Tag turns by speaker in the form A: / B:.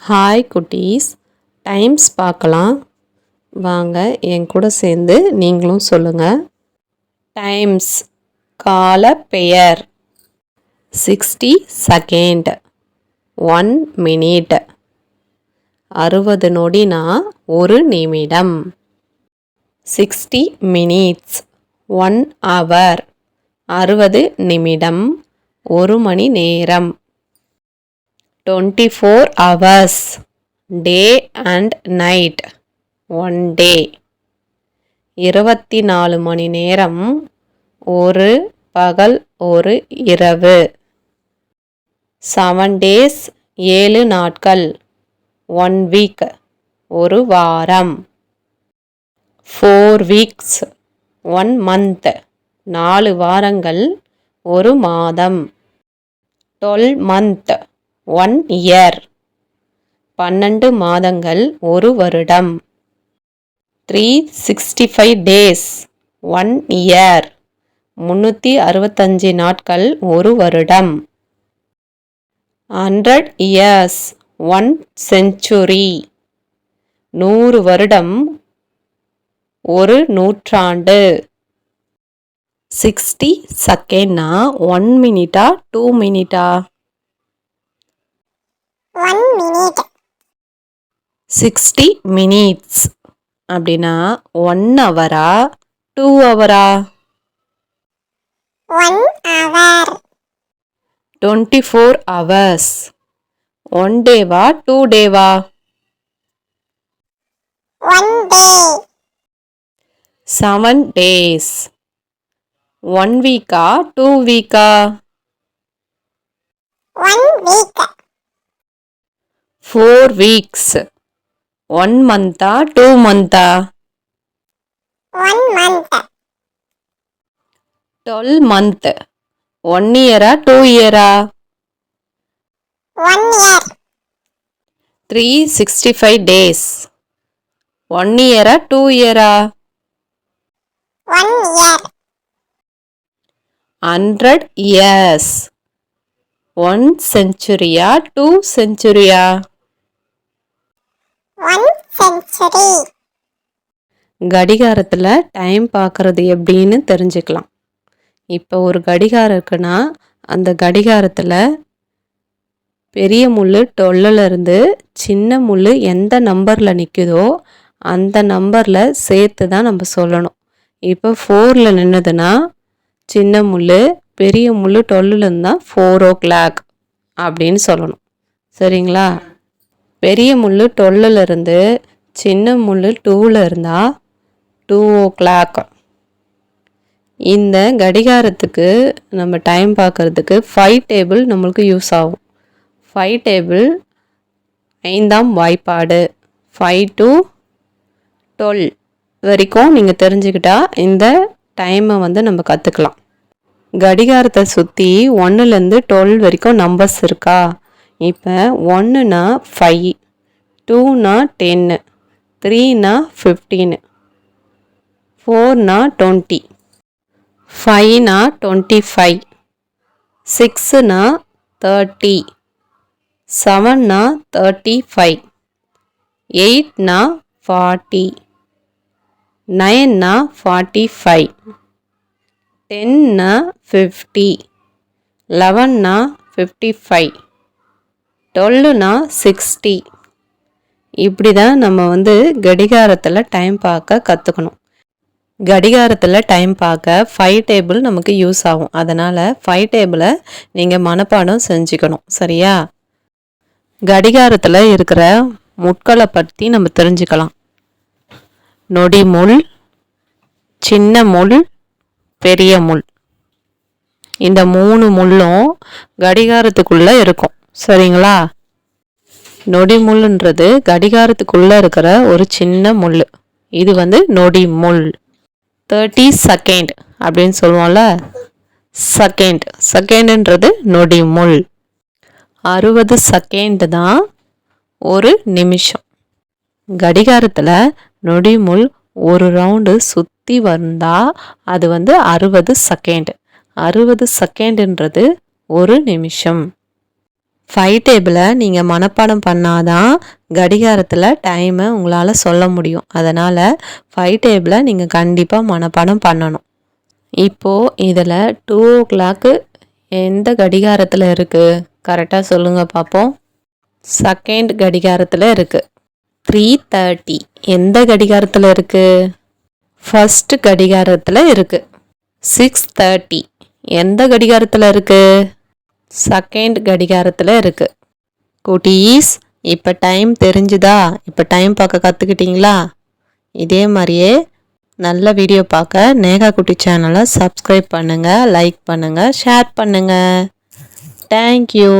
A: Hi குட்டீஸ், times பார்க்கலாம் வாங்க. என் கூட சேர்ந்து நீங்களும் சொல்லுங்கள். டைம்ஸ் கால பெயர் 60 செகண்ட், 1 மினிட். 60 நொடினா 1 நிமிடம். 60 மினிட்ஸ் 1 ஹவர். 60 நிமிடம் 1 மணி நேரம். 24 hours day and night 1 day. 24 மணி நேரம் ஒரு பகல் ஒரு இரவு. 7 days 7 நாட்கள் 1 week ஒரு வாரம். 4 weeks 1 month 4 வாரங்கள் ஒரு மாதம். 12 month 1 year 12 மாதங்கள் ஒரு வருடம். 365 days 1 year 365 நாட்கள் ஒரு வருடம். 100 years 1 century 100 வருடம் ஒரு நூற்றாண்டு. 60 செகண்ட்னா 1 மினிட்டா 2 மினிட்டா?
B: 1 minute.
A: 60 minutes அப்படின்னா 1 Howrah 2 Howrah?
B: 1 hour.
A: 24 hours 1 டேவா 2 டேவா?
B: 1 day.
A: 7 days 1 வீக்கா 2 வீக்கா?
B: 1 week.
A: 4 weeks 1 மந்தா 2 மந்தா?
B: 1 month.
A: 12 month 1 இயரா 2 இயரா?
B: 1 year.
A: 365 days 1 இயரா 2 இயரா?
B: 1 year.
A: 100 years 1 centuryயா 2 centuryயா?
B: 1 century.
A: கடிகாரத்தில் டைம் பார்க்குறது எப்படின்னு தெரிஞ்சுக்கலாம். இப்போ ஒரு கடிகாரம் இருக்குன்னா அந்த கடிகாரத்தில் பெரிய முள் 12 இருந்து சின்ன முள் எந்த நம்பரில் நிற்குதோ அந்த நம்பரில் சேர்த்து தான் நம்ம சொல்லணும். இப்போ 4ல் நின்றுதுன்னா சின்ன முள், பெரிய முள் 12ல் இருந்தால் 4 o'clock அப்படின்னு சொல்லணும். சரிங்களா? பெரிய முள் 12ல் இருந்து சின்ன முள் 2ல் இருந்தால் 2 o'clock. இந்த கடிகாரத்துக்கு நம்ம டைம் பார்க்குறதுக்கு 5 டேபிள் நம்மளுக்கு யூஸ் ஆகும். 5 டேபிள் 5ஆம் வாய்ப்பாடு 5 to 12 வரைக்கும் நீங்கள் தெரிஞ்சுக்கிட்டா இந்த டைமை நம்ம கற்றுக்கலாம். கடிகாரத்தை சுற்றி 1லேருந்து 12 வரைக்கும் நம்பர்ஸ் இருக்கா? இப்போ 1னா 5, 2னா 10, 3னா 15, 4னா 20, 5னா 25, 6னா 30, 7னா 35, 8னா 40, 9னா 45, 10னா 50, 11னா 55, 12னா 60. இப்படி தான் நம்ம கடிகாரத்தில் டைம் பார்க்க கற்றுக்கணும். கடிகாரத்தில் டைம் பார்க்க 5 டேபிள் நமக்கு யூஸ் ஆகும். அதனால் 5 டேபிளை நீங்கள் மனப்பாடம் செஞ்சுக்கணும். சரியா? கடிகாரத்தில் இருக்கிற முட்களை பற்றி நம்ம தெரிஞ்சுக்கலாம். நொடி முள், சின்ன முள், பெரிய முள். இந்த 3 முள்ளும் கடிகாரத்துக்குள்ளே இருக்கும். சரிங்களா? நொடி முள்ன்றது கடிகாரத்துக்குள்ளே இருக்கிற ஒரு சின்ன முள். இது நொடி முள். 30 செகண்ட் அப்படின்னு சொல்லுவோம்ல, செகண்டுன்றது நொடி முள். 60 செகண்ட் தான் ஒரு நிமிஷம். கடிகாரத்தில் நொடி முள் ஒரு ரவுண்டு சுற்றி வந்தால் அது 60 செகண்ட். 60 செகண்டுன்றது ஒரு நிமிஷம். 5 டேபிளை நீங்கள் மனப்பாடம் பண்ணாதான் கடிகாரத்தில் டைமை உங்களால் சொல்ல முடியும். அதனால் 5 டேபிளை நீங்கள் கண்டிப்பாக மனப்பாடம் பண்ணணும். இப்போது இதில் 2 o'clock எந்த கடிகாரத்தில் இருக்குது? கரெக்டாக சொல்லுங்கள் பார்ப்போம். செகண்ட் கடிகாரத்தில் இருக்குது. 3:30 எந்த கடிகாரத்தில் இருக்குது? ஃபர்ஸ்ட் கடிகாரத்தில் இருக்குது. 6:30 எந்த கடிகாரத்தில் இருக்குது? செகண்ட் கடிகாரத்தில் இருக்குது. குட்டீஸ், இப்போ டைம் தெரிஞ்சுதா? இப்போ டைம் பார்க்க கற்றுக்கிட்டிங்களா? இதே மாதிரியே நல்ல வீடியோ பார்க்க நேகா குட்டி சேனலை சப்ஸ்கிரைப் பண்ணுங்கள், லைக் பண்ணுங்கள், ஷேர் பண்ணுங்கள். தேங்க்யூ.